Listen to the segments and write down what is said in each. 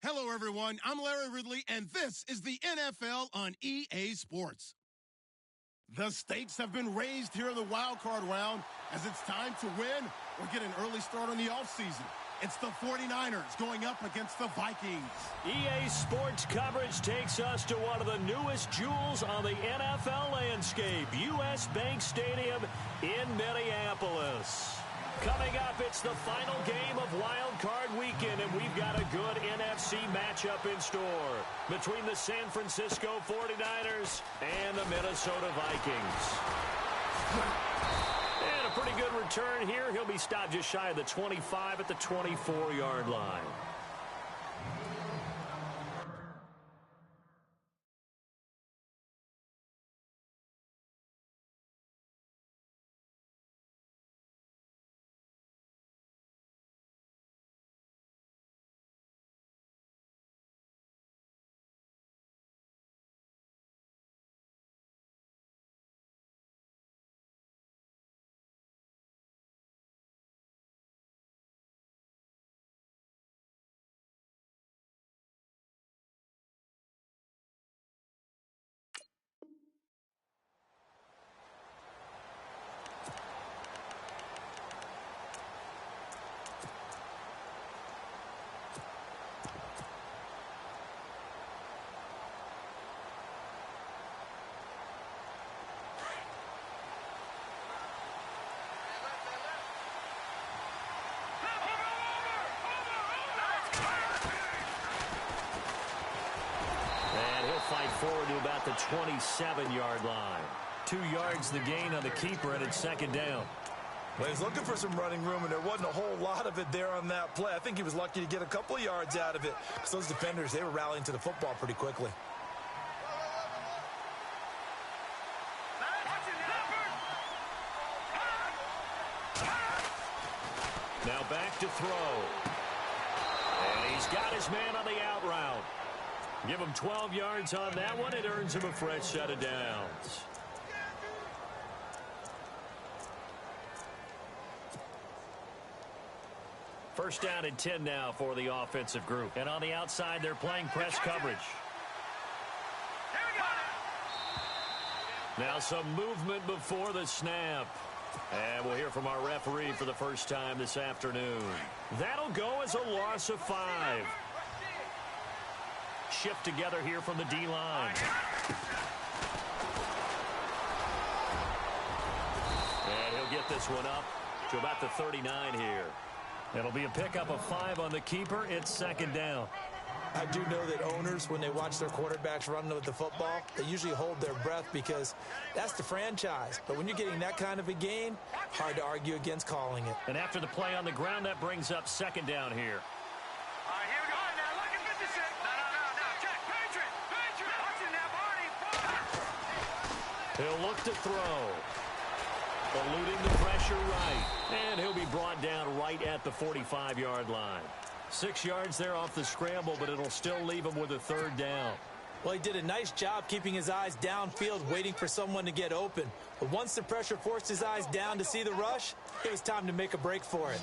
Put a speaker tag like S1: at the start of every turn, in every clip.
S1: Hello, everyone. I'm Larry Ridley, and this is the NFL on EA Sports. The stakes have been raised here in the wild card round as it's time to win or get an early start on the offseason. It's the 49ers going up against the Vikings.
S2: EA Sports coverage takes us to one of the newest jewels on the NFL landscape, US Bank Stadium in Minneapolis. Coming up, it's the final game of Wild Card Weekend, and we've got a good NFC matchup in store between the San Francisco 49ers and the Minnesota Vikings. And a pretty good return here. He'll be stopped just shy of the 25 at the 24-yard line. Fight forward to about the 27-yard line. 2 yards the gain on the keeper, and it's second down.
S3: Well, he's looking for some running room, and there wasn't a whole lot of it there on that play. I think he was lucky to get a couple of yards out of it because those defenders, they were rallying to the football pretty quickly.
S2: Now back to throw. And he's got his man on the out route. Give him 12 yards on that one. It earns him a fresh set of downs. First down and 10 now for the offensive group. And on the outside, they're playing press coverage. Now some movement before the snap. And we'll hear from our referee for the first time this afternoon. That'll go as a loss of 5. Shift together here from the D-line. And he'll get this one up to about the 39 here. It'll be a pickup of 5 on the keeper. It's second down.
S3: I do know that owners, when they watch their quarterbacks run with the football, they usually hold their breath because that's the franchise. But when you're getting that kind of a gain, hard to argue against calling it.
S2: And after the play on the ground, that brings up second down here. He'll look to throw. Eluding the pressure right. And he'll be brought down right at the 45-yard line. 6 yards there off the scramble, but it'll still leave him with a third down.
S4: Well, he did a nice job keeping his eyes downfield, waiting for someone to get open. But once the pressure forced his eyes down to see the rush, it was time to make a break for it.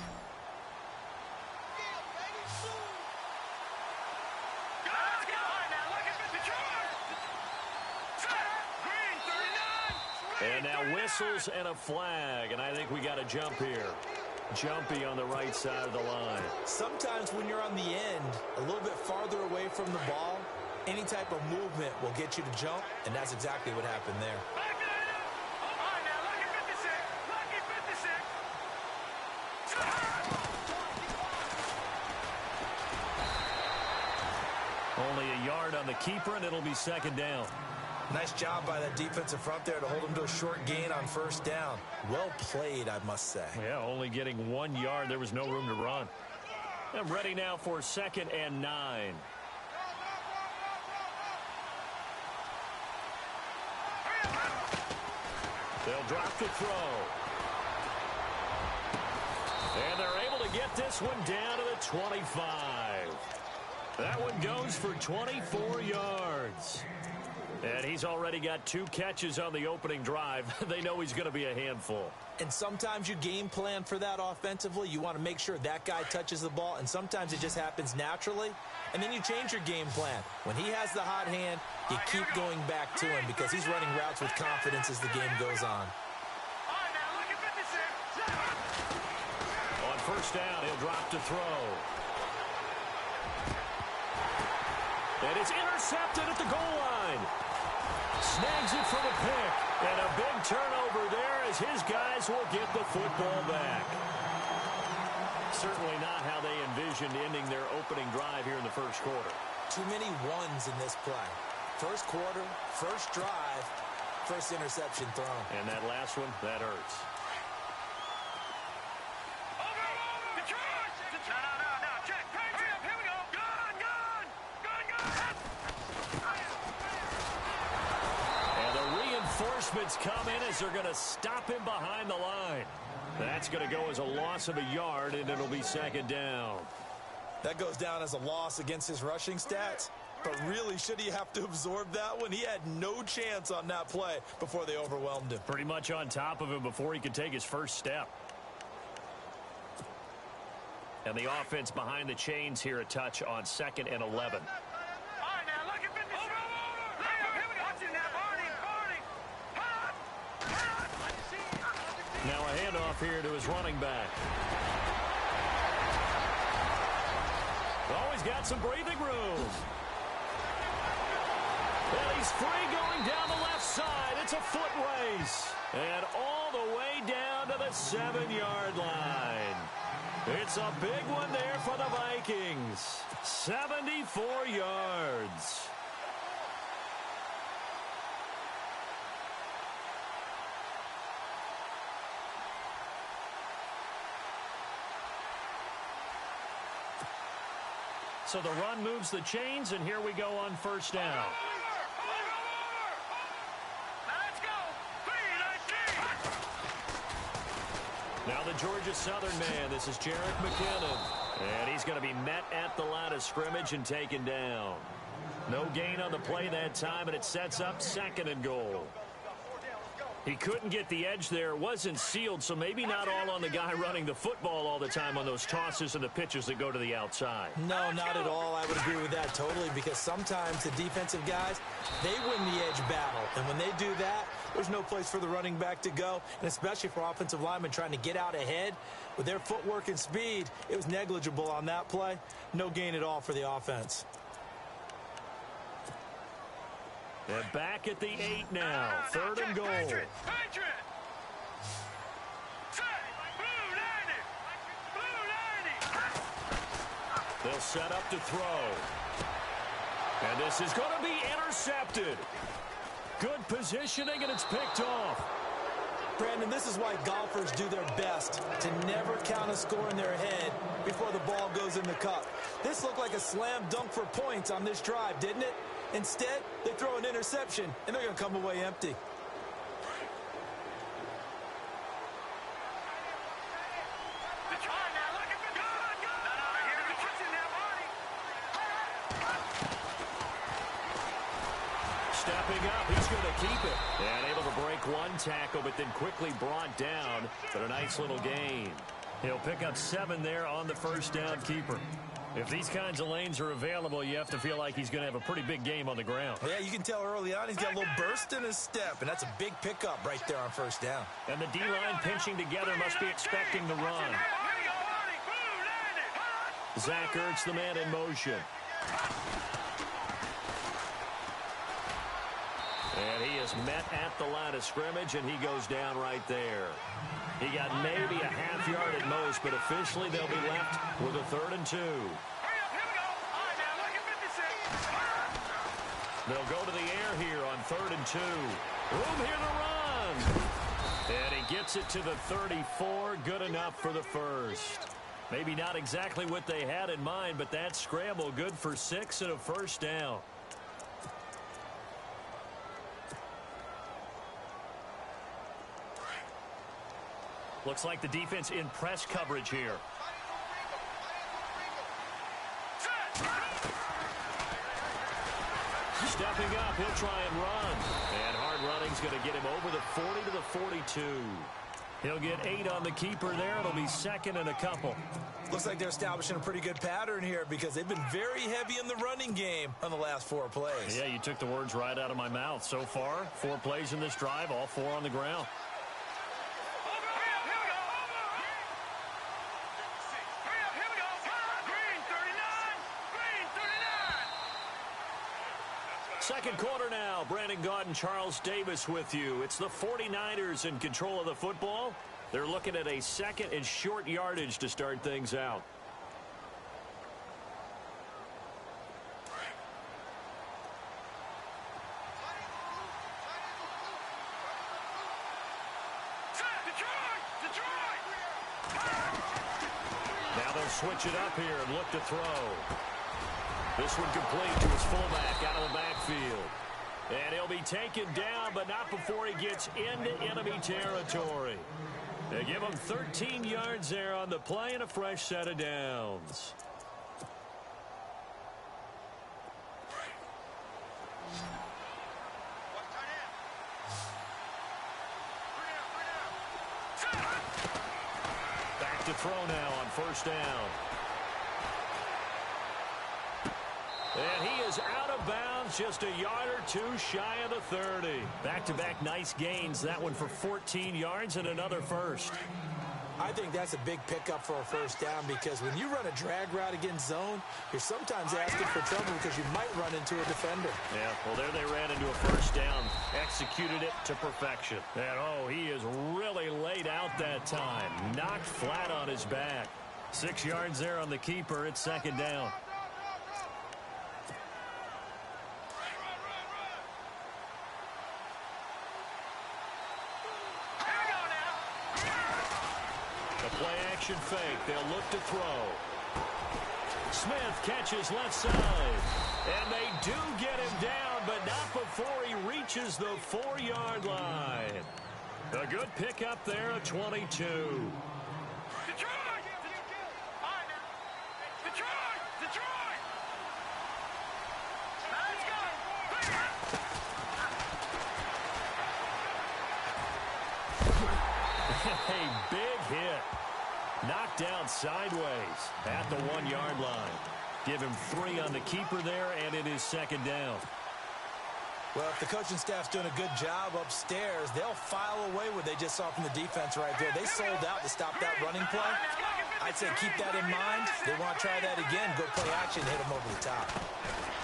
S2: And now whistles and a flag, and I think we got a jump here. Jumpy on the right side of the line.
S4: Sometimes when you're on the end, a little bit farther away from the ball, any type of movement will get you to jump, and that's exactly what happened there.
S2: Only a yard on the keeper, and it'll be second down.
S3: Nice job by that defensive front there to hold him to a short gain on first down. Well played, I must say.
S2: Yeah, only getting 1 yard. There was no room to run. I'm ready now for second and 9. They'll drop the throw. And they're able to get this one down to the 25. That one goes for 24 yards. And he's already got 2 catches on the opening drive. They know he's going to be a handful.
S3: And sometimes you game plan for that offensively. You want to make sure that guy touches the ball, and sometimes it just happens naturally. And then you change your game plan. When he has the hot hand, you keep going back to him because he's running routes with confidence as the game goes on.
S2: On first down, he'll drop to throw. And it's intercepted at the goal line. Snags it for the pick. And a big turnover there as his guys will get the football back. Certainly not how they envisioned ending their opening drive here in the first quarter.
S3: Too many ones in this play. First quarter, first drive, first interception thrown.
S2: And that last one, that hurts. Reinforcements come in as they're going to stop him behind the line. That's going to go as a loss of a yard, and it'll be second down.
S3: That goes down as a loss against his rushing stats. But really, should he have to absorb that one? He had no chance on that play before they overwhelmed him.
S2: Pretty much on top of him before he could take his first step. And the offense behind the chains here a touch on 2nd and 11. Now a handoff here to his running back. Oh, he's got some breathing room. And he's free going down the left side. It's a foot race. And all the way down to the 7-yard line. It's a big one there for the Vikings. 74 yards. So the run moves the chains, and here we go on first down. Now the Georgia Southern man, this is Jerick McKinnon. And he's going to be met at the line of scrimmage and taken down. No gain on the play that time, and it sets up 2nd and goal. He couldn't get the edge there. It wasn't sealed, so maybe not all on the guy running the football all the time on those tosses and the pitches that go to the outside.
S3: No, not at all. I would agree with that totally because sometimes the defensive guys, they win the edge battle. And when they do that, there's no place for the running back to go, and especially for offensive linemen trying to get out ahead. With their footwork and speed, it was negligible on that play. No gain at all for the offense.
S2: They're back at the 8 now. 3rd and goal. They'll set up to throw. And this is going to be intercepted. Good positioning, and it's picked off.
S3: Brandon, this is why golfers do their best to never count a score in their head before the ball goes in the cup. This looked like a slam dunk for points on this drive, didn't it? Instead, they throw an interception, and they're going to come away empty.
S2: Stepping up, he's going to keep it. And able to break one tackle, but then quickly brought down. But a nice little gain. He'll pick up 7 there on the first down keeper. If these kinds of lanes are available, you have to feel like he's going to have a pretty big game on the ground.
S3: Yeah, you can tell early on he's got a little burst in his step, and that's a big pickup right there on first down.
S2: And the D-line pinching together must be expecting the run. Zach Ertz, the man in motion. And he is met at the line of scrimmage, and he goes down right there. He got maybe a half yard at most, but officially they'll be left with a 3rd and 2. They'll go to the air here on 3rd and 2. Room here to run. And he gets it to the 34. Good enough for the first. Maybe not exactly what they had in mind, but that scramble good for 6 and a first down. Looks like the defense in press coverage here. stepping up. He'll try and run. And hard running's going to get him over the 40 to the 42. He'll get 8 on the keeper there. It'll be second and a couple.
S3: Looks like they're establishing a pretty good pattern here because they've been very heavy in the running game on the last 4 plays.
S2: Yeah, you took the words right out of my mouth. So far, 4 plays in this drive, all 4 on the ground. Second quarter now. Brandon Gaudin and Charles Davis with you. It's the 49ers in control of the football. They're looking at a second and short yardage to start things out. Now they'll switch it up here and look to throw. This one complete to his fullback out of the backfield. And he'll be taken down, but not before he gets into enemy territory. They give him 13 yards there on the play and a fresh set of downs. Back to throw now on first down. And he is out of bounds, just a yard or 2 shy of the 30. Back-to-back nice gains. That one for 14 yards and another first.
S3: I think that's a big pickup for a first down because when you run a drag route against zone, you're sometimes asking for trouble because you might run into a defender.
S2: Yeah, well, there they ran into a first down. Executed it to perfection. And, oh, he is really laid out that time. Knocked flat on his back. 6 yards there on the keeper. It's second down. Play-action fake. They'll look to throw. Smith catches left side. And they do get him down, but not before he reaches the 4-yard line. A good pickup there at 22. A big hit. Knocked down sideways at the 1-yard line. Give him 3 on the keeper there, and it is second down.
S3: Well, if the coaching staff's doing a good job upstairs, they'll file away what they just saw from the defense right there. They sold out to stop that running play. I'd say keep that in mind. They want to try that again. Go play action, hit him over the top.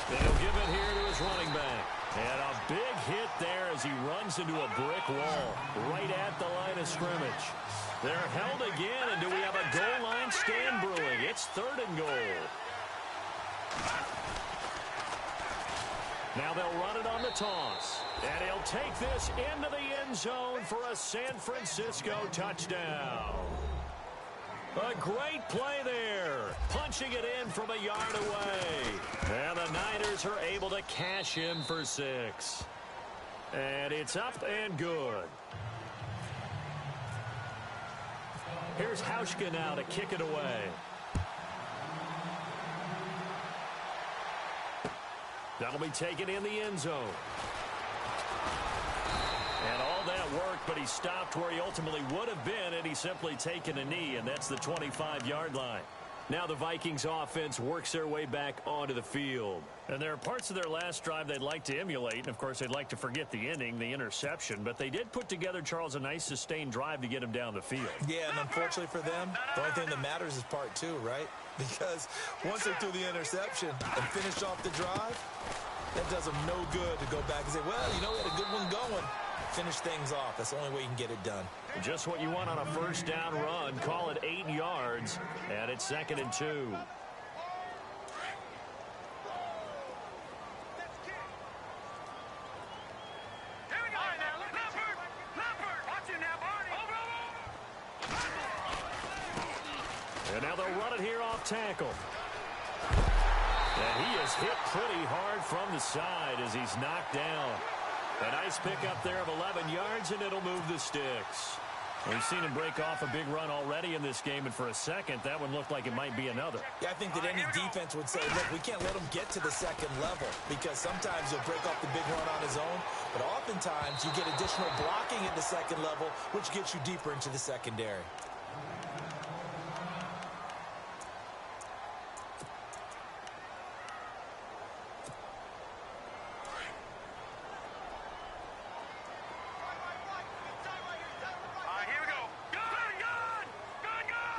S2: They'll give it here to his running back. And a big hit there as he runs into a brick wall right at the line of scrimmage. They're held again, and do we have a goal line stand brewing? It's third and goal. Now they'll run it on the toss. And he'll take this into the end zone for a San Francisco touchdown. A great play there. Punching it in from a yard away. And the Niners are able to cash in for 6. And it's up and good. Here's Hauschka now to kick it away. That'll be taken in the end zone. And all that work, but he stopped where he ultimately would have been, and he's simply taken a knee, and that's the 25-yard line. Now the Vikings offense works their way back onto the field. And there are parts of their last drive they'd like to emulate, and of course they'd like to forget the ending, the interception, but they did put together, Charles, a nice sustained drive to get him down the field.
S3: Yeah, and unfortunately for them, the only thing that matters is part 2, right? Because once they threw the interception and finished off the drive, that does them no good to go back and say, well, you know, we had a good one going. Finish things off. That's the only way you can get it done.
S2: Just what you want on a first down run. Call it 8 yards, and it's second and 2. And now they'll run it here off tackle. And he is hit pretty hard from the side as he's knocked down. A nice pickup there of 11 yards, and it'll move the sticks. We've seen him break off a big run already in this game, and for a second, that one looked like it might be another.
S3: Yeah, I think that any defense would say, look, we can't let him get to the second level, because sometimes he'll break off the big run on his own, but oftentimes you get additional blocking at the second level, which gets you deeper into the secondary.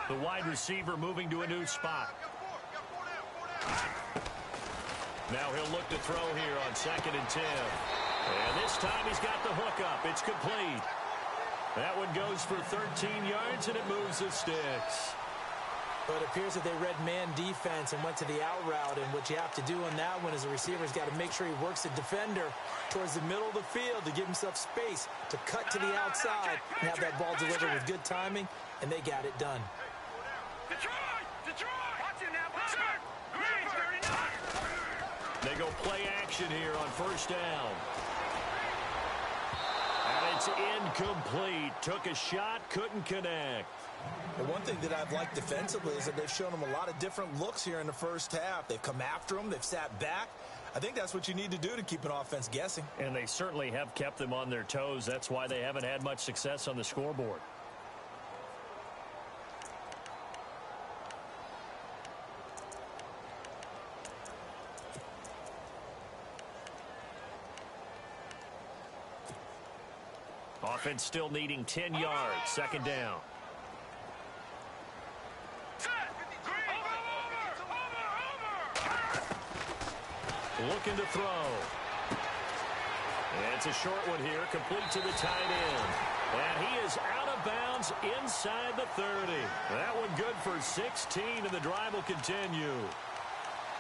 S2: The wide receiver moving to a new spot. Now he'll look to throw here on 2nd and 10. And this time he's got the hook up. It's complete. That one goes for 13 yards, and it moves the sticks.
S3: But it appears that they read man defense and went to the out route, and what you have to do on that one is the receiver's got to make sure he works the defender towards the middle of the field to give himself space to cut to the outside and have that ball delivered with good timing, and they got it done.
S2: They go play action here on 1st down. And it's incomplete. Took a shot, couldn't connect.
S3: The one thing that I've liked defensively is that they've shown them a lot of different looks here in the first half. They've come after them. They've sat back. I think that's what you need to do to keep an offense guessing.
S2: And they certainly have kept them on their toes. That's why they haven't had much success on the scoreboard. Offense still needing 10 yards. 2nd down. Looking to throw. And it's a short one here, complete to the tight end. And he is out of bounds inside the 30. That one good for 16, and the drive will continue.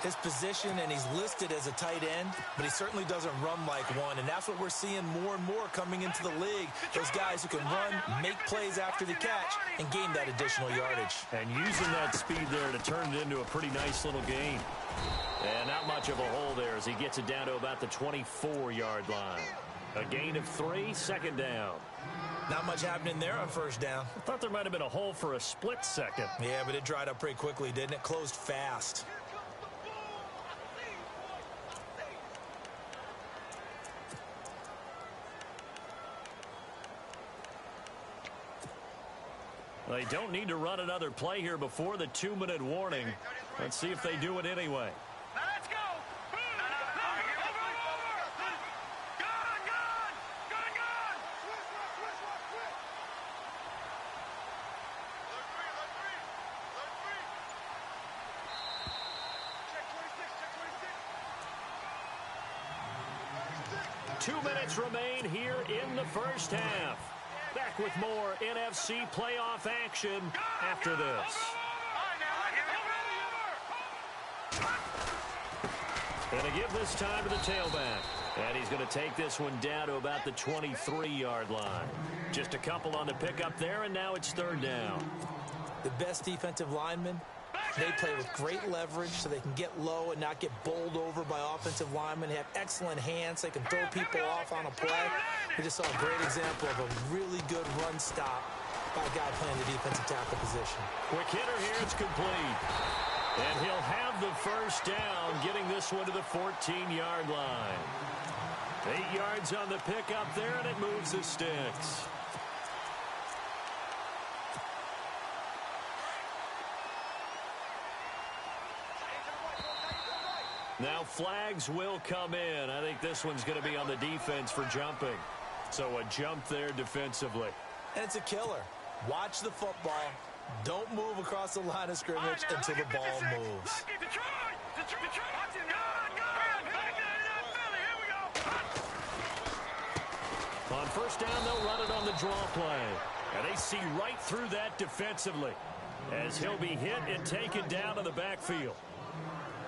S3: His position, and he's listed as a tight end, but he certainly doesn't run like one, and that's what we're seeing more and more coming into the league. Those guys who can run, make plays after the catch, and gain that additional yardage.
S2: And using that speed there to turn it into a pretty nice little gain. And not much of a hole there as he gets it down to about the 24-yard line. A gain of 3, 2nd down.
S3: Not much happening there on 1st down.
S2: I thought there might have been a hole for a split second.
S3: Yeah, but it dried up pretty quickly, didn't it? Closed fast.
S2: They don't need to run another play here before the 2-minute warning. Let's see if they do it anyway.
S5: Let's go.
S2: Two minutes remain here in the first half. Back with more NFC playoff action after this. And to give this time to the tailback. And he's going to take this one down to about the 23-yard line. Just a couple on the pickup there, and now it's 3rd down.
S3: The best defensive linemen, they play with great leverage so they can get low and not get bowled over by offensive linemen. They have excellent hands. They can throw people off on a play. We just saw a great example of a really good run stop by a guy playing the defensive tackle position.
S2: Quick hitter here. It's complete. And he'll have the 1st down, getting this one to the 14-yard line. 8 yards on the pickup there, and it moves the sticks. Now flags will come in. I think this one's going to be on the defense for jumping. So a jump there defensively.
S3: And it's a killer. Watch the football. Don't move across the line of scrimmage until the ball moves.
S2: On 1st down, they'll run it on the draw play. And they see right through that defensively as he'll be hit and taken down to the backfield.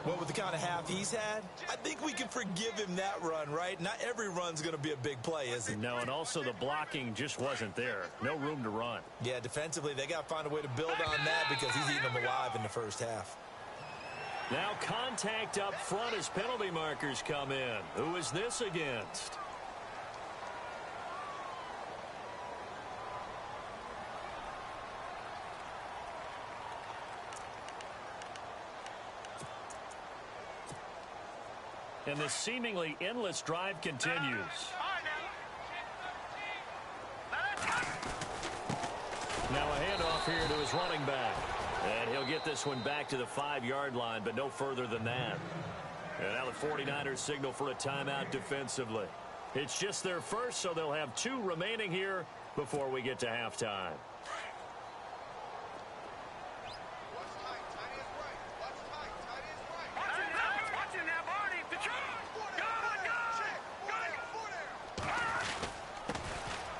S3: Well, with the kind of half he's had, I think we can forgive him that run, right? Not every run's going to be a big play, is it?
S2: No, and also the blocking just wasn't there. No room to run.
S3: Yeah, defensively, they got to find a way to build on that because he's eating them alive in the first half.
S2: Now contact up front as penalty markers come in. Who is this against? And this seemingly endless drive continues. Now a handoff here to his running back. And he'll get this one back to the 5-yard line, but no further than that. And now the 49ers signal for a timeout defensively. It's just their first, so they'll have 2 remaining here before we get to halftime.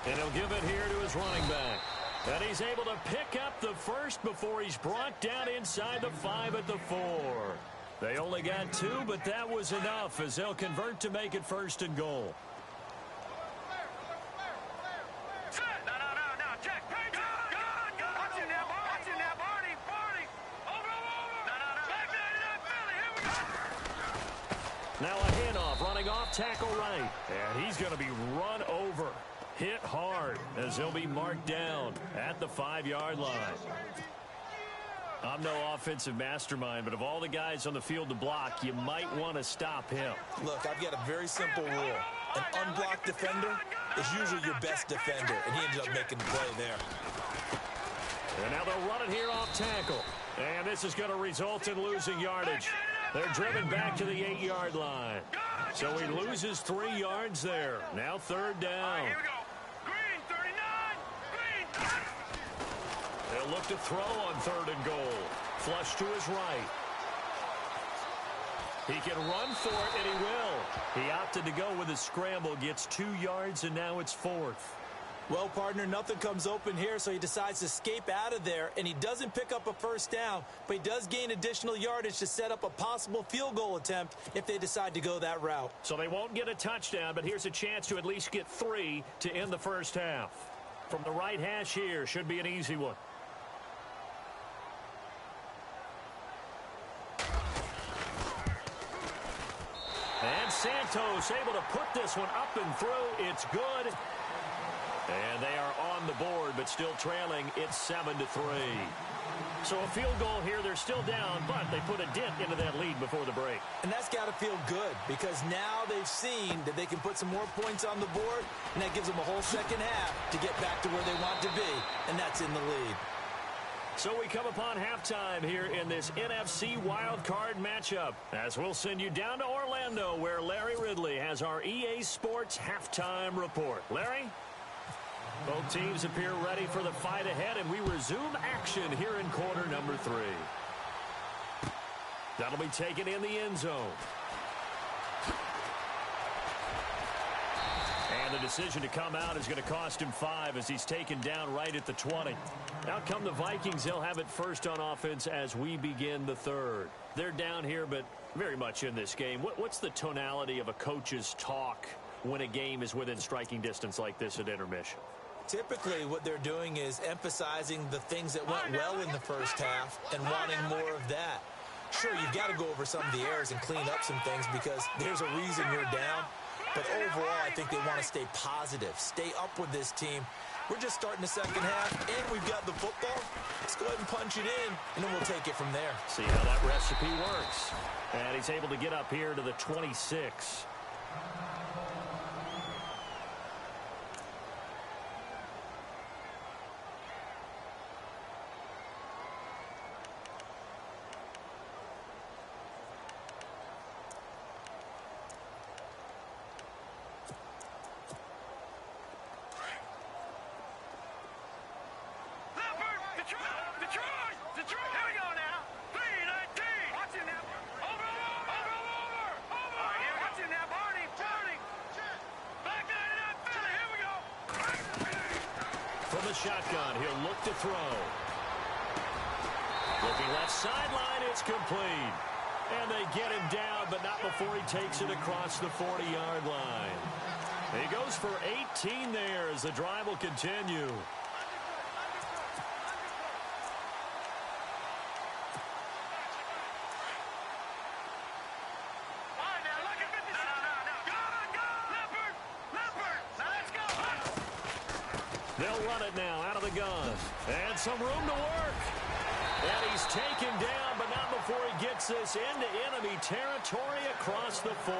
S2: And he'll give it here to his running back. And he's able to pick up the first before he's brought down inside the 5 at the 4. They only got 2, but that was enough as they'll convert to make it 1st and goal. Now a handoff, running off tackle right. And he's going to be run over. Hit hard as he'll be marked down at the 5-yard line. I'm no offensive mastermind, but of all the guys on the field to block, you might want to stop him.
S3: Look, I've got a very simple rule. An unblocked defender is usually your best defender, and he ended up making the play there.
S2: And now they'll run it here off tackle. And this is going to result in losing yardage. They're driven back to the 8-yard line. So he loses 3 yards there. Now 3rd down.
S5: Here we go. Green, 39. Green.
S2: They'll look to throw on 3rd and goal. Flush to his right. He can run for it, and he will. He opted to go with a scramble, gets 2 yards, and now it's 4th.
S3: Well, partner, nothing comes open here, so he decides to escape out of there, and he doesn't pick up a 1st down, but he does gain additional yardage to set up a possible field goal attempt if they decide to go that route.
S2: So they won't get a touchdown, but here's a chance to at least get 3 to end the 1st half. From the right hash here, should be an easy one. And Santos able to put this one up and through. It's good. And they are on the board, but still trailing. It's 7-3. So a field goal here, they're still down, but they put a dent into that lead before the break.
S3: And that's got to feel good because now they've seen that they can put some more points on the board, and that gives them a whole second half to get back to where they want to be, and that's in the lead.
S2: So we come upon halftime here in this NFC wildcard matchup, as we'll send you down to Orlando, where Larry Ridley has our EA Sports halftime report. Larry? Both teams appear ready for the fight ahead, and we resume action here in quarter number 3. That'll be taken in the end zone. And the decision to come out is going to cost him 5 as he's taken down right at the 20. Out come the Vikings. They'll have it first on offense as we begin the 3rd. They're down here, but very much in this game. What's the tonality of a coach's talk when a game is within striking distance like this at intermission?
S3: Typically, what they're doing is emphasizing the things that went well in the 1st half and wanting more of that. Sure, you've got to go over some of the errors and clean up some things because there's a reason you're down. But overall, I think they want to stay positive, stay up with this team. We're just starting the 2nd half, and we've got the football. Let's go ahead and punch it in, and then we'll take it from there.
S2: See how that recipe works. And he's able to get up here to the 26. From the shotgun, he'll look to throw. Looking left sideline, it's complete. And they get him down, but not before he takes it across the 40-yard line. He goes for 18 there as the drive will continue. They'll run it now out of the gun. And some room to work. And he's taken down, but not before he gets this into enemy territory across the 40.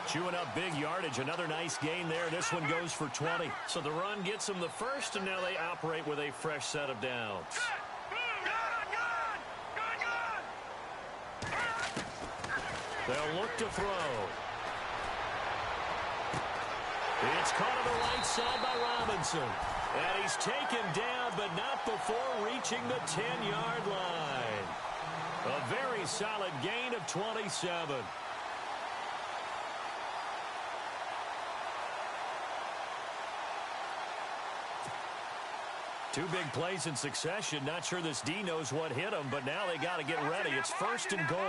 S2: Chewing up big yardage. Another nice gain there. This one goes for 20. So the run gets them the first, and now they operate with a fresh set of downs. They'll look to throw. It's caught on the right side by Robinson. And he's taken down, but not before reaching the 10-yard line. A very solid gain of 27. Two big plays in succession. Not sure this D knows what hit him, but now they got to get ready. It's first and goal.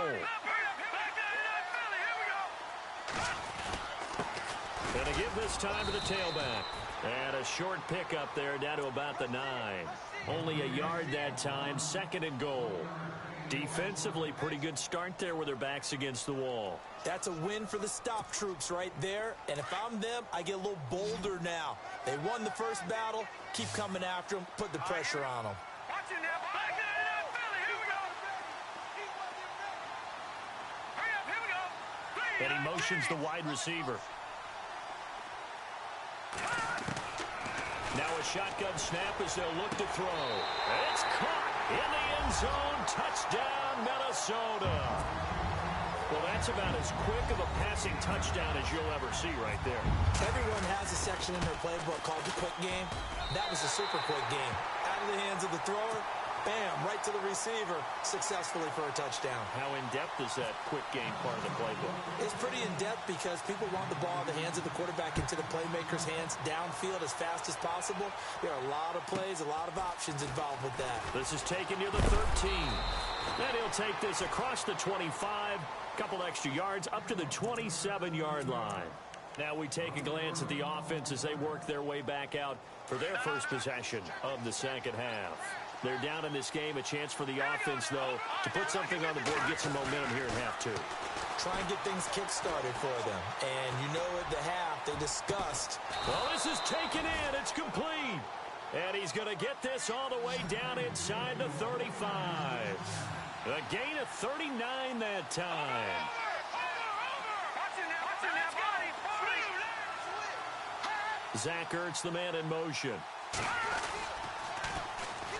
S2: And to give this time to the tailback. And a short pickup there down to about the 9. Only a yard that time, second and goal. Defensively, pretty good start there with their backs against the wall.
S3: That's a win for the stop troops right there. And if I'm them, I get a little bolder now. They won the first battle. Keep coming after them. Put the pressure on them.
S2: And he motions the wide receiver. Now a shotgun snap as they'll look to throw. It's caught in the end zone. Touchdown, Minnesota. Well, that's about as quick of a passing touchdown as you'll ever see right there.
S3: Everyone has a section in their playbook called the quick game. That was a super quick game. Out of the hands of the thrower, bam, right to the receiver, successfully for a touchdown.
S2: How in-depth is that quick game part of the playbook?
S3: It's pretty in-depth because people want the ball in the hands of the quarterback into the playmaker's hands downfield as fast as possible. There are a lot of plays, a lot of options involved with that.
S2: This is taken near the 13. Then he'll take this across the 25, couple extra yards up to the 27-yard line. Now we take a glance at the offense as they work their way back out for their first possession of the second half. They're down in this game. A chance for the offense, though, to put something on the board, get some momentum here in half two.
S3: Try and get things kick-started for them. And you know at the half, they discussed.
S2: Well, this is taken in. It's complete. And he's going to get this all the way down inside the 35. A gain of 39 that time. Zach Ertz, the man in motion.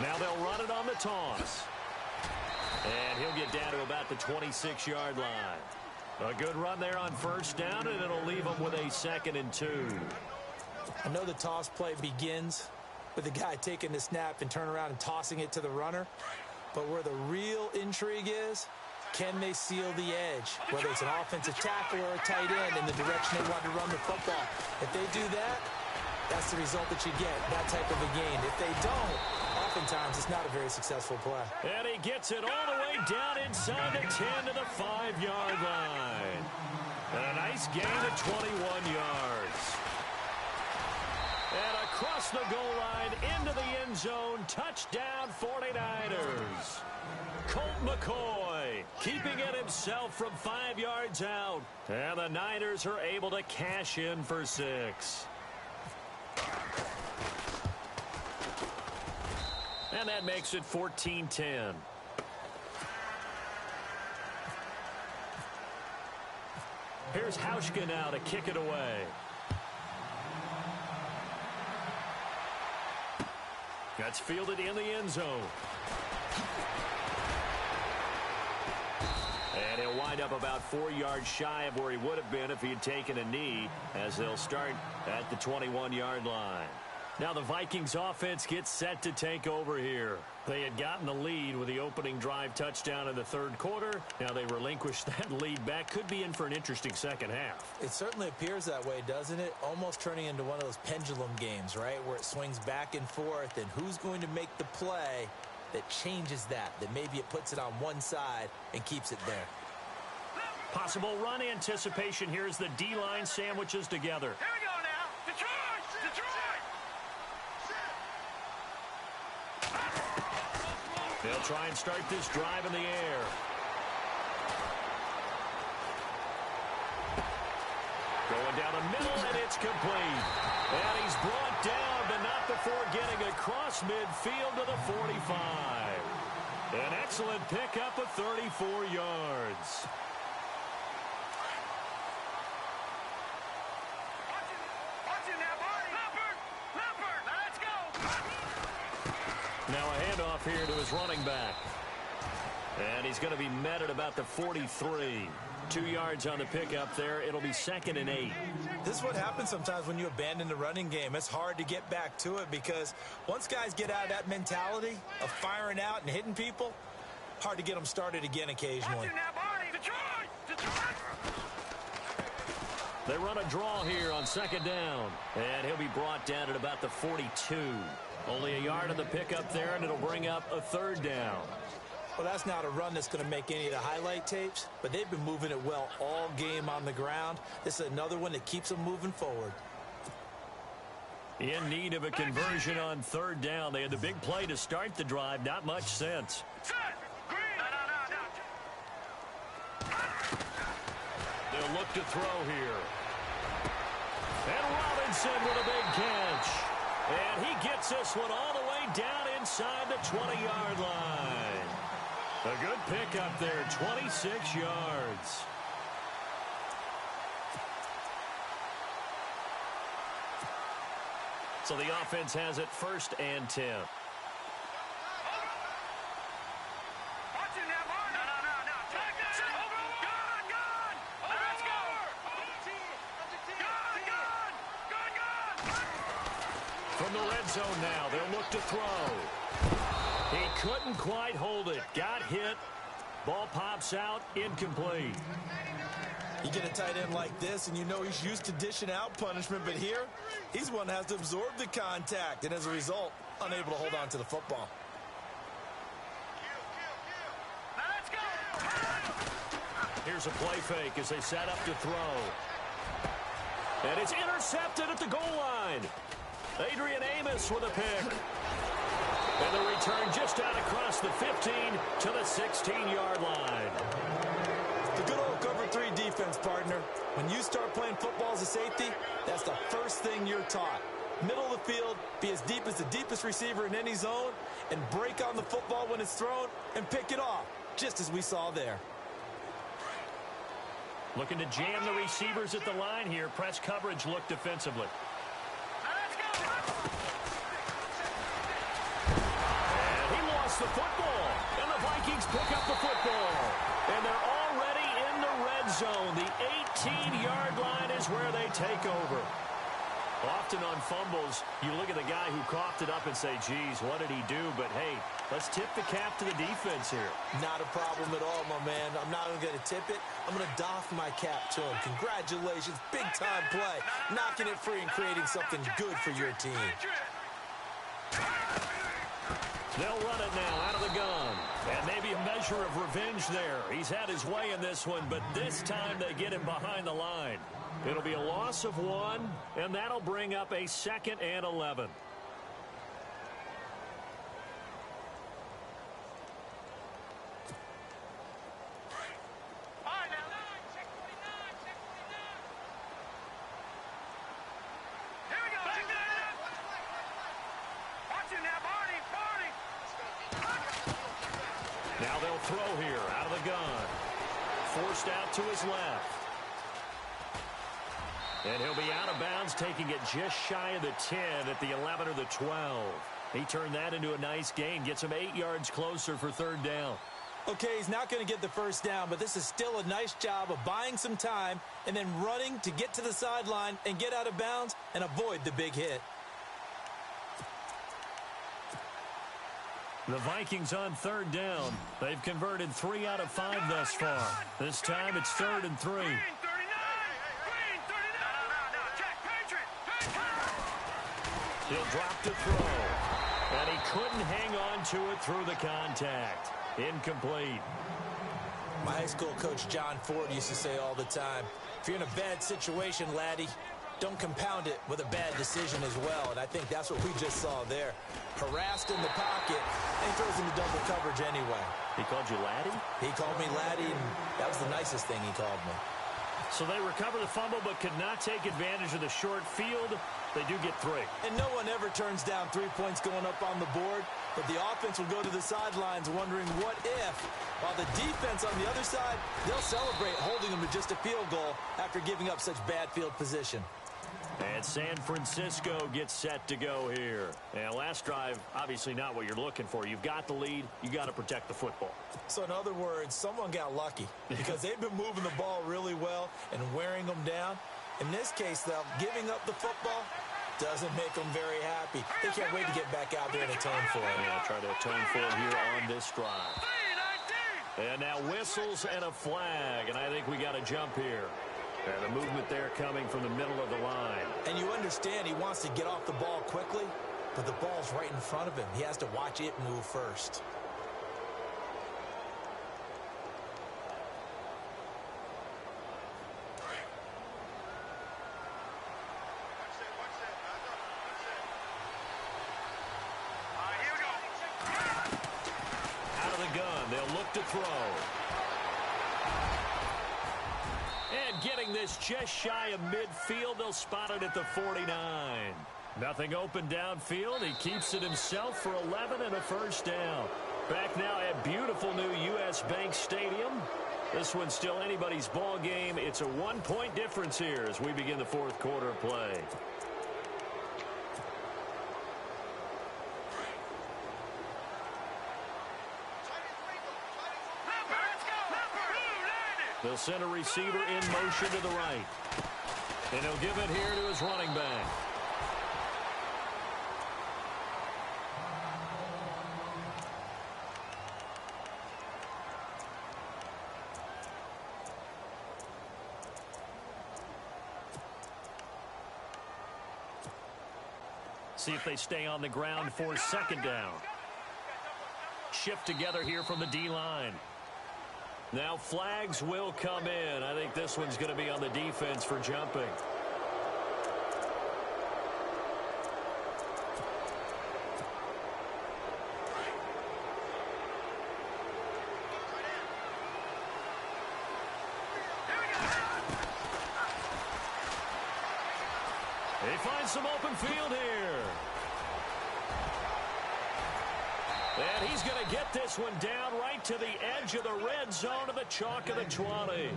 S2: Now they'll run it on the toss. And he'll get down to about the 26-yard line. A good run there on first down, and it'll leave him with a 2nd and 2.
S3: I know the toss play begins with the guy taking the snap and turn around and tossing it to the runner. But where the real intrigue is, can they seal the edge? Whether it's an offensive tackle or a tight end in the direction they want to run the football. If they do that, that's the result that you get, that type of a gain. If they don't, oftentimes it's not a very successful play.
S2: And he gets it all the way down inside the 10 to the 5-yard line. And a nice gain of 21 yards. And across the goal line into the end zone, touchdown 49ers. Colt McCoy keeping it himself from 5 yards out. And the Niners are able to cash in for 6. And that makes it 14-10. Here's Hauschka now to kick it away. That's fielded in the end zone. And he'll wind up about 4 yards shy of where he would have been if he had taken a knee, as they'll start at the 21-yard line. Now the Vikings offense gets set to take over here. They had gotten the lead with the opening drive touchdown in the third quarter. Now they relinquished that lead back. Could be in for an interesting second half.
S3: It certainly appears that way, doesn't it? Almost turning into one of those pendulum games, right? Where it swings back and forth, and who's going to make the play that changes that maybe it puts it on one side and keeps it there.
S2: Possible run anticipation here as the D-line sandwiches together.
S5: Here we go now. Detroit! Detroit!
S2: They'll try and start this drive in the air. Going down the middle, and it's complete. And he's brought down, but not before getting across midfield to the 45. An excellent pickup of 34 yards. Now a handoff here to his running back. And he's going to be met at about the 43. 2 yards on the pickup there. It'll be 2nd and 8.
S3: This is what happens sometimes when you abandon the running game. It's hard to get back to it because once guys get out of that mentality of firing out and hitting people, hard to get them started again occasionally.
S2: They run a draw here on 2nd down. And he'll be brought down at about the 42. Only a yard on the pickup there, and it'll bring up a 3rd down.
S3: Well, that's not a run that's going to make any of the highlight tapes, but they've been moving it well all game on the ground. This is another one that keeps them moving forward.
S2: In need of a conversion on 3rd down. They had the big play to start the drive. Not much sense. They'll look to throw here. And Robinson with a big catch. And he gets this one all the way down inside the 20-yard line. A good pickup there, 26 yards. So the offense has it 1st and 10. From the red zone now, they'll look to throw. He couldn't quite hold it. Got hit. Ball pops out, incomplete.
S3: You get a tight end like this, and you know he's used to dishing out punishment, but here, he's one that has to absorb the contact, and as a result, unable to hold on to the football.
S2: Here's a play fake as they set up to throw. And it's intercepted at the goal line. Adrian Amos with a pick. And the return just out across the 15 to the 16-yard line.
S3: The good old cover 3 defense, partner. When you start playing football as a safety, that's the first thing you're taught. Middle of the field, be as deep as the deepest receiver in any zone, and break on the football when it's thrown and pick it off, just as we saw there.
S2: Looking to jam the receivers at the line here. Press coverage look defensively. The football, and the Vikings pick up the football, and they're already in the red zone. The 18-yard line is where they take over. Often on fumbles, you look at the guy who coughed it up and say, geez, what did he do? But hey, let's tip the cap to the defense here.
S3: Not a problem at all, my man. I'm not even going to tip it. I'm going to doff my cap to him. Congratulations, big-time play, knocking it free and creating something good for your team.
S2: They'll run it now out of the gun. And maybe a measure of revenge there. He's had his way in this one, but this time they get him behind the line. It'll be a loss of 1, and that'll bring up a 2nd and 11. Now they'll throw here out of the gun. Forced out to his left. And he'll be out of bounds, taking it just shy of the 10 at the 11 or the 12. He turned that into a nice gain, gets him 8 yards closer for 3rd down.
S3: Okay, he's not going to get the 1st down, but this is still a nice job of buying some time and then running to get to the sideline and get out of bounds and avoid the big hit.
S2: The Vikings on 3rd down. They've converted 3 out of 5 thus far. This time it's 3rd and 3. He'll drop to throw. And he couldn't hang on to it through the contact. Incomplete.
S3: My high school coach John Ford used to say all the time, if you're in a bad situation, laddie, don't compound it with a bad decision as well. And I think that's what we just saw there. Harassed in the pocket, and he throws into double coverage anyway.
S2: He called you laddie?
S3: He called me laddie, and that was the nicest thing he called me.
S2: So they recover the fumble but could not take advantage of the short field. They do get 3.
S3: And no one ever turns down 3 points going up on the board, but the offense will go to the sidelines wondering what if, while the defense on the other side, they'll celebrate holding them to just a field goal after giving up such bad field position.
S2: And San Francisco gets set to go here. And last drive, obviously not what you're looking for. You've got the lead. You got to protect the football.
S3: So in other words, someone got lucky because they've been moving the ball really well and wearing them down. In this case, though, giving up the football doesn't make them very happy. They can't wait to get back out there and atone for it.
S2: Yeah, try to atone for it here on this drive. And now whistles and a flag, and I think we got a jump here. And the movement there coming from the middle of the line.
S3: And you understand he wants to get off the ball quickly, but the ball's right in front of him. He has to watch it move first.
S2: Out of the gun, they'll look to throw. And getting this just shy of midfield, they'll spot it at the 49. Nothing open downfield. He keeps it himself for 11 and a first down. Back now at beautiful new U.S. Bank Stadium. This one's still anybody's ball game. It's a 1-point difference here as we begin the fourth quarter of play. They'll send a receiver in motion to the right. And he'll give it here to his running back. See if they stay on the ground for second down. Shift together here from the D-line. Now flags will come in. I think this one's going to be on the defense for jumping. They find some open field here. And he's going to get this one down right to the edge of the red zone of the chalk of the 20.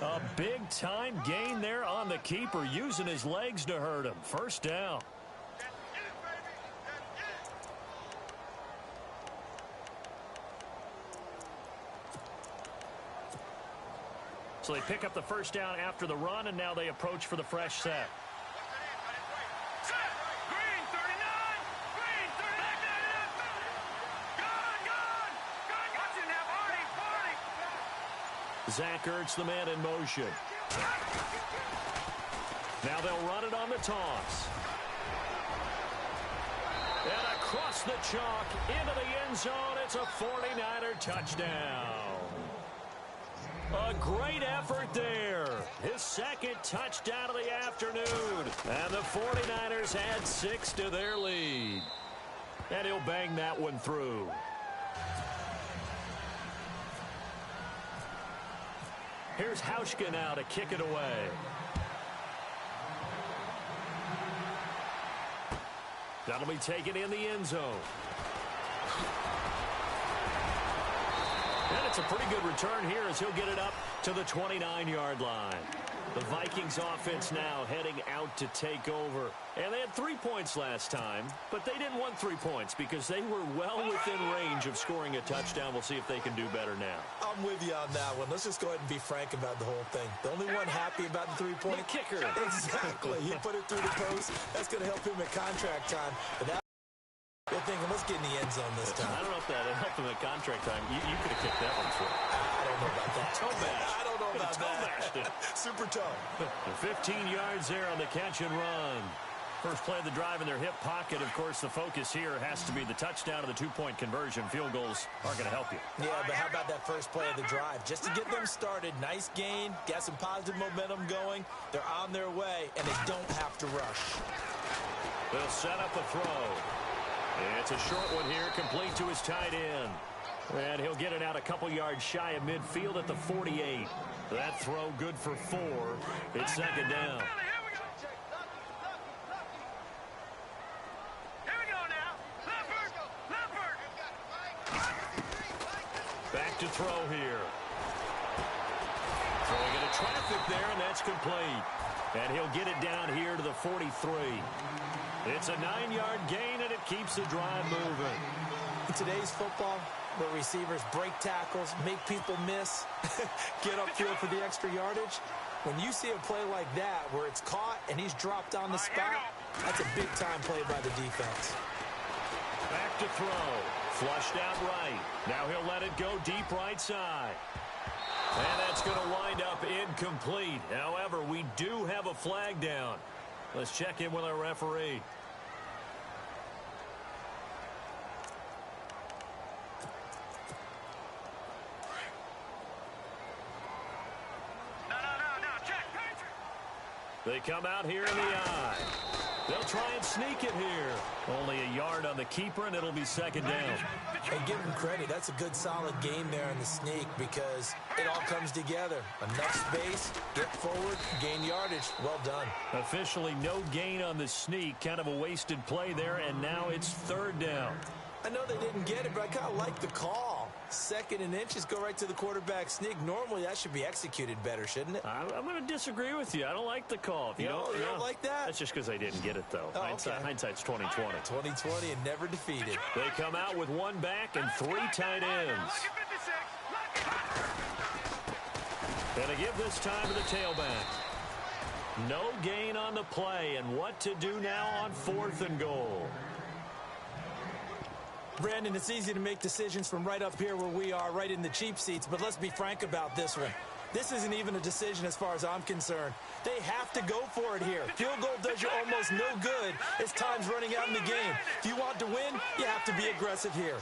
S2: A big-time gain there on the keeper, using his legs to hurt him. First down. So they pick up the first down after the run, and now they approach for the fresh set. Zach Ertz, the man in motion. Now they'll run it on the toss. And across the chalk into the end zone. It's a 49er touchdown. A great effort there. His second touchdown of the afternoon. And the 49ers add 6 to their lead. And he'll bang that one through. Here's Hauschka now to kick it away. That'll be taken in the end zone. And it's a pretty good return here as he'll get it up to the 29-yard line. The Vikings offense now heading out to take over. And they had 3 points last time, but they didn't want 3 points because they were well within range of scoring a touchdown. We'll see if they can do better now.
S3: I'm with you on that one. Let's just go ahead and be frank about the whole thing. The only one happy about the 3-point
S2: kicker.
S3: Exactly. He put it through the post. That's going to help him at contract time. But now they're thinking, let's get in the end zone this time.
S2: I don't know if that helped him at contract time. You could have kicked that one through.
S3: I don't know about that.
S2: Toe bash.
S3: I don't know about
S2: that.
S3: It. Super toe.
S2: 15 yards there on the catch and run. First play of the drive in their hip pocket. Of course, the focus here has to be the touchdown of the 2-point conversion. Field goals aren't going to help you.
S3: Yeah, but how about that first play of the drive? Just to get them started. Nice gain. Got some positive momentum going. They're on their way, and they don't have to rush.
S2: They'll set up a throw. It's a short one here, complete to his tight end. And he'll get it out a couple yards shy of midfield at the 48. That throw good for 4. It's second down. Back to throw here. Throwing into traffic there, and that's complete. And he'll get it down here to the 43. It's a 9-yard gain, and it keeps the drive moving.
S3: In today's football, where receivers break tackles, make people miss, get upfield for the extra yardage, when you see a play like that where it's caught and he's dropped on the spot, that's a big-time play by the defense.
S2: Back to throw. Flushed out right. Now he'll let it go deep right side. And that's going to wind up incomplete. However, we do have a flag down. Let's check in with our referee. They come out here in the eye. They'll try and sneak it here. Only a yard on the keeper, and it'll be second down.
S3: Hey, give him credit. That's a good, solid game there in the sneak because it all comes together. Enough space, get forward, gain yardage. Well done.
S2: Officially no gain on the sneak. Kind of a wasted play there, and now it's third down.
S3: I know they didn't get it, but I kind of like the call. 2nd and inches, go right to the quarterback sneak. Normally, that should be executed better, shouldn't it?
S2: I'm going to disagree with you. I don't like the call. If you
S3: don't like that?
S2: That's just because I didn't get it, though.
S3: Oh,
S2: Hindsight's 20/20.
S3: 20/20 and never defeated.
S2: They come out with 1 back and 3 tight ends. And they give this time to the tailback. No gain on the play, and what to do now on 4th and goal.
S3: Brandon, it's easy to make decisions from right up here where we are, right in the cheap seats, but let's be frank about this one. This isn't even a decision as far as I'm concerned. They have to go for it here. Field goal does you almost no good as time's running out in the game. If you want to win, you have to be aggressive here.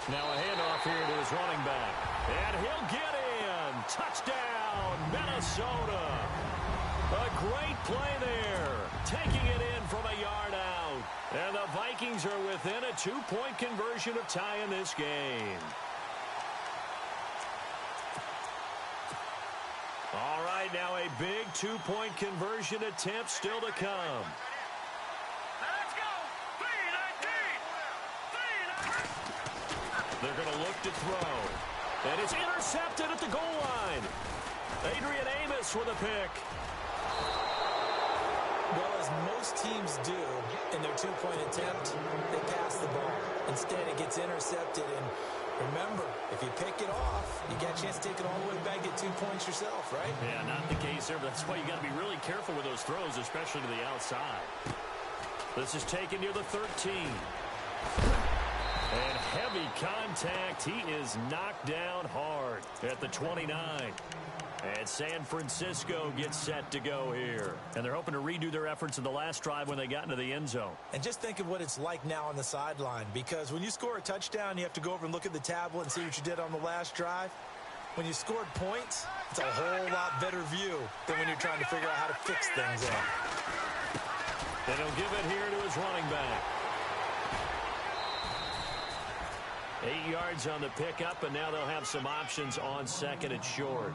S2: Now a handoff here to his running back. And he'll get in. Touchdown, Minnesota. A great play there. Taking it in from a yard out. And the Vikings are within a 2-point conversion of tying this game. All right, now a big 2-point conversion attempt still to come.
S5: Let's go. 3-19.
S2: They're going to look to throw. And it's intercepted at the goal line. Adrian Amos with a pick.
S3: Well, as most teams do in their 2-point attempt, they pass the ball. Instead, it gets intercepted. And remember, if you pick it off, you got a chance to take it all the way back, get 2 points yourself, right?
S2: Yeah, not the case there. That's why you got to be really careful with those throws, especially to the outside. This is taken near the 13. And heavy contact. He is knocked down hard at the 29. And San Francisco gets set to go here. And they're hoping to redo their efforts in the last drive when they got into the end zone. And
S3: just think of what it's like now on the sideline, because when you score a touchdown, you have to go over and look at the tablet and see what you did on the last drive. When you scored points, it's a whole lot better view than when you're trying to figure out how to fix things up.
S2: And he'll give it here to his running back. 8 yards on the pickup, and now they'll have some options on 2nd and short.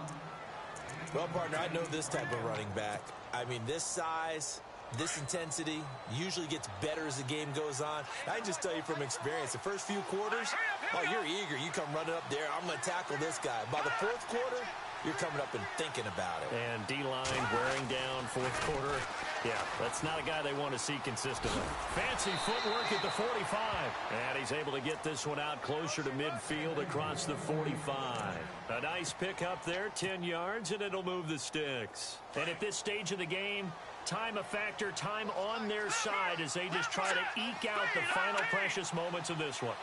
S3: Well, partner, I know this type of running back. I mean, this size, this intensity usually gets better as the game goes on. I can just tell you from experience, the first few quarters, oh, you're eager. You come running up there. I'm going to tackle this guy. By the 4th quarter, you're coming up and thinking about it.
S2: And D-line wearing down 4th quarter. Yeah, that's not a guy they want to see consistently. Fancy footwork at the 45. And he's able to get this one out closer to midfield across the 45. A nice pickup there, 10 yards, and it'll move the sticks. And at this stage of the game, time a factor, time on their side as they just try to eke out the final precious moments of this one.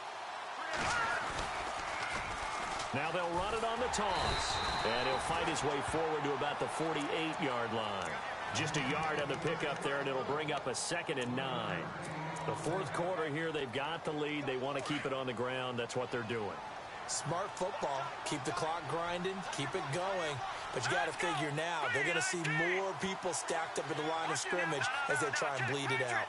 S2: Now they'll run it on the toss. And he'll fight his way forward to about the 48-yard line. Just a yard on the pickup there, and it'll bring up a 2nd and 9. The 4th quarter here, they've got the lead. They want to keep it on the ground. That's what they're doing.
S3: Smart football. Keep the clock grinding. Keep it going. But you got to figure now, they're going to see more people stacked up at the line of scrimmage as they try and bleed it out.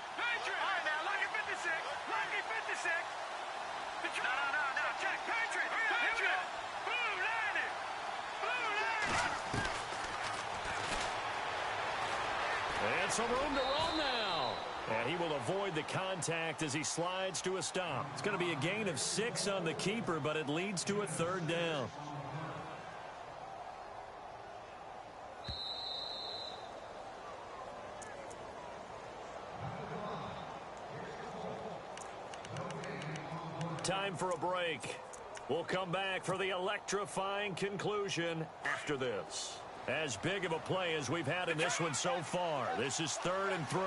S2: And some room to roam now. And he will avoid the contact as he slides to a stop. It's going to be a gain of 6 on the keeper, but it leads to a third down. Time for a break. We'll come back for the electrifying conclusion after this. As big of a play as we've had in this one so far. This is 3rd and 3.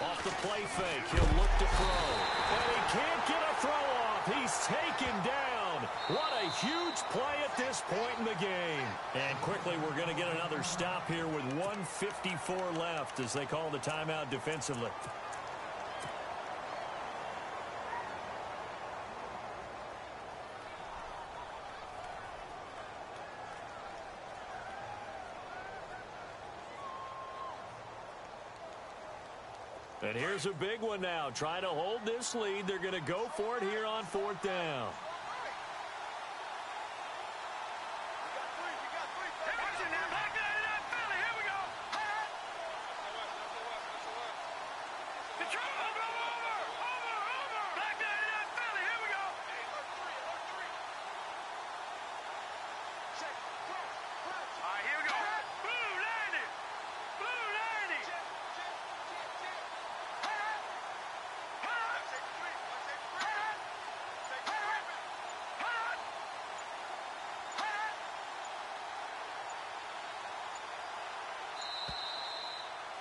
S2: Off the play fake, he'll look to throw. And he can't get a throw off. He's taken down. What a huge play at this point in the game. And quickly, we're going to get another stop here with 1:54 left as they call the timeout defensively. And here's a big one now. Trying to hold this lead. They're going to go for it here on 4th down.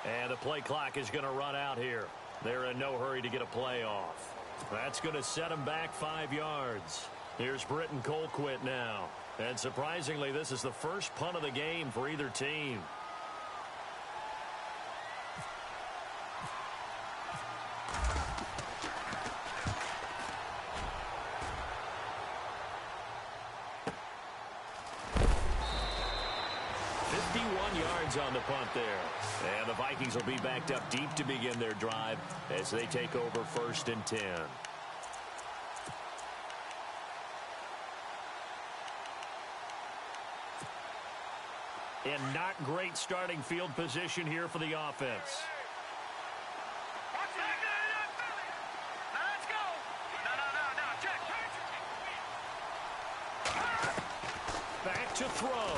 S2: And the play clock is going to run out here. They're in no hurry to get a play off. That's going to set them back 5 yards. Here's Britton Colquitt now. And surprisingly, this is the first punt of the game for either team. On the punt there. And the Vikings will be backed up deep to begin their drive as they take over 1st and 10. And not great starting field position here for the offense. Back to throw.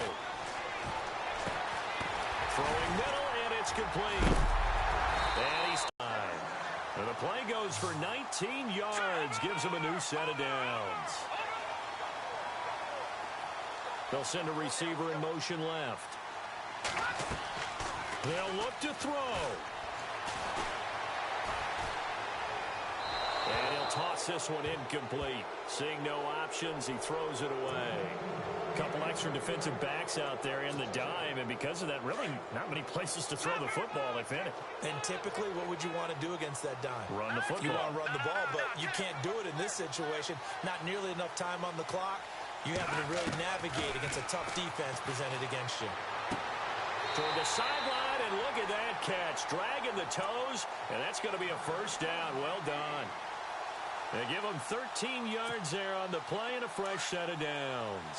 S2: Throwing middle, and it's complete. And he's tied. And the play goes for 19 yards, gives him a new set of downs. They'll send a receiver in motion left. They'll look to throw. And he'll toss this one incomplete. Seeing no options, he throws it away. A couple extra defensive backs out there in the dime, and because of that, really not many places to throw the football, if any.
S3: And typically, what would you want to do against that dime?
S2: Run the football.
S3: You want to run the ball, but you can't do it in this situation. Not nearly enough time on the clock. You have to really navigate against a tough defense presented against you.
S2: Toward the sideline, and look at that catch. Dragging the toes, and that's going to be a first down. Well done. They give them 13 yards there on the play and a fresh set of downs.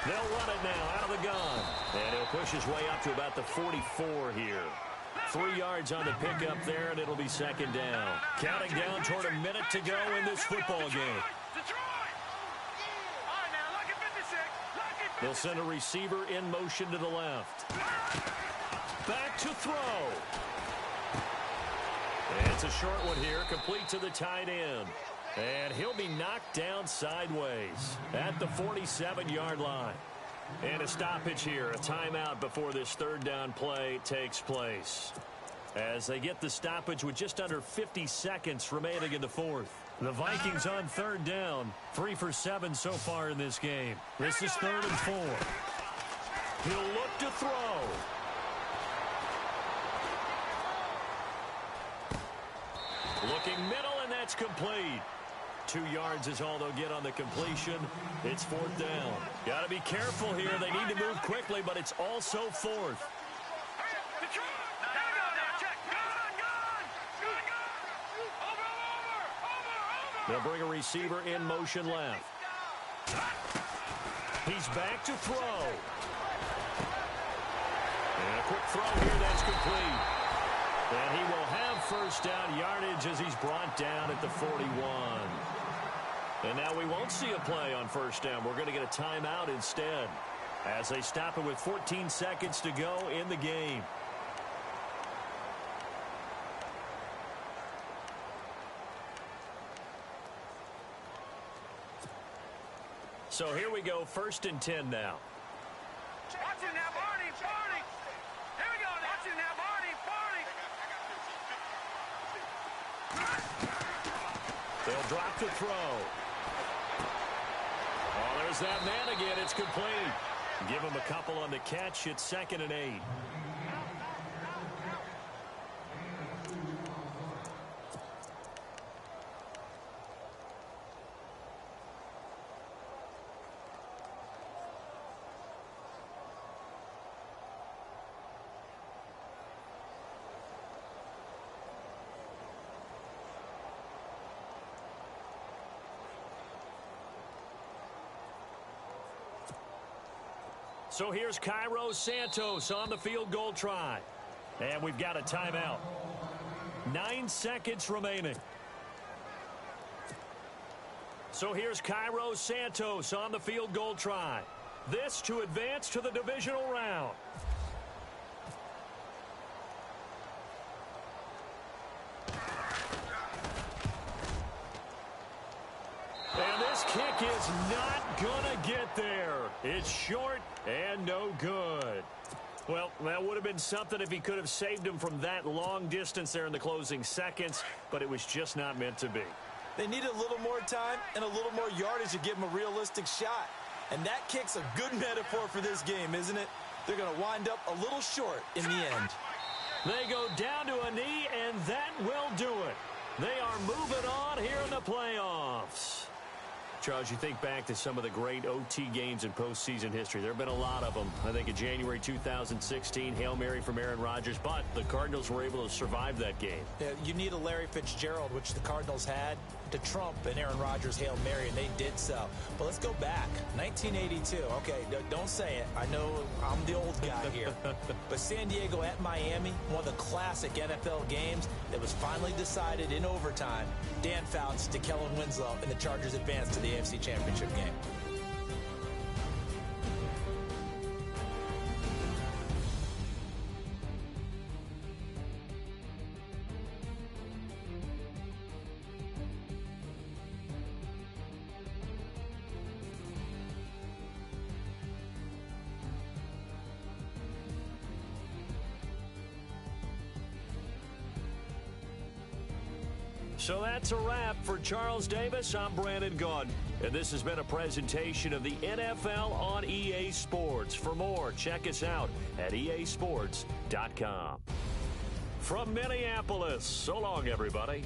S2: They'll run it now out of the gun. And he'll push his way up to about the 44 here. 3 yards on the pickup there, and it'll be 2nd down. Counting down toward a minute to go in this football game. They'll send a receiver in motion to the left. Back to throw. And it's a short one here, complete to the tight end. And he'll be knocked down sideways at the 47-yard line. And a stoppage here, a timeout before this 3rd down play takes place. As they get the stoppage with just under 50 seconds remaining in the 4th. The Vikings on 3rd down, 3 for 7 so far in this game. This is 3rd and 4. He'll look to throw. Looking middle, and that's complete. 2 yards is all they'll get on the completion. It's 4th down. Got to be careful here. They need to move quickly, but it's also 4th. They'll bring a receiver in motion left. He's back to throw. And a quick throw here that's complete. And he will have first down yardage as he's brought down at the 41. And now we won't see a play on first down. We're going to get a timeout instead as they stop it with 14 seconds to go in the game. So here we go, 1st and 10 now.
S5: Watch it now, Barney, Barney. Here we go now. Watch it now, Barney, Barney.
S2: They'll drop to throw. Oh, there's that man again. It's complete. Give him a couple on the catch. It's 2nd and 8. So here's Cairo Santos on the field goal try. And we've got a timeout. 9 seconds remaining. So here's Cairo Santos on the field goal try. This to advance to the divisional round. And this kick is not going to get there. It's short and no good. Well, that would have been something if he could have saved him from that long distance there in the closing seconds, but it was just not meant to be.
S3: They needed a little more time and a little more yardage to give him a realistic shot. And that kick's a good metaphor for this game, isn't it? They're going to wind up a little short in the end.
S2: They go down to a knee, and that will do it. They are moving on here in the playoffs. Charles, you think back to some of the great OT games in postseason history. There have been a lot of them. I think in January 2016, Hail Mary from Aaron Rodgers, but the Cardinals were able to survive that game.
S3: Yeah, you need a Larry Fitzgerald, which the Cardinals had, to trump an Aaron Rodgers Hail Mary, and they did so. But let's go back. 1982. Okay, don't say it. I know I'm the old guy here. But San Diego at Miami, one of the classic NFL games that was finally decided in overtime. Dan Fouts to Kellen Winslow, and the Chargers advanced to the AFC Championship game.
S2: So that's a wrap for Charles Davis. I'm Brandon Gaudin, and this has been a presentation of the NFL on EA Sports. For more, check us out at easports.com. From Minneapolis, so long, everybody.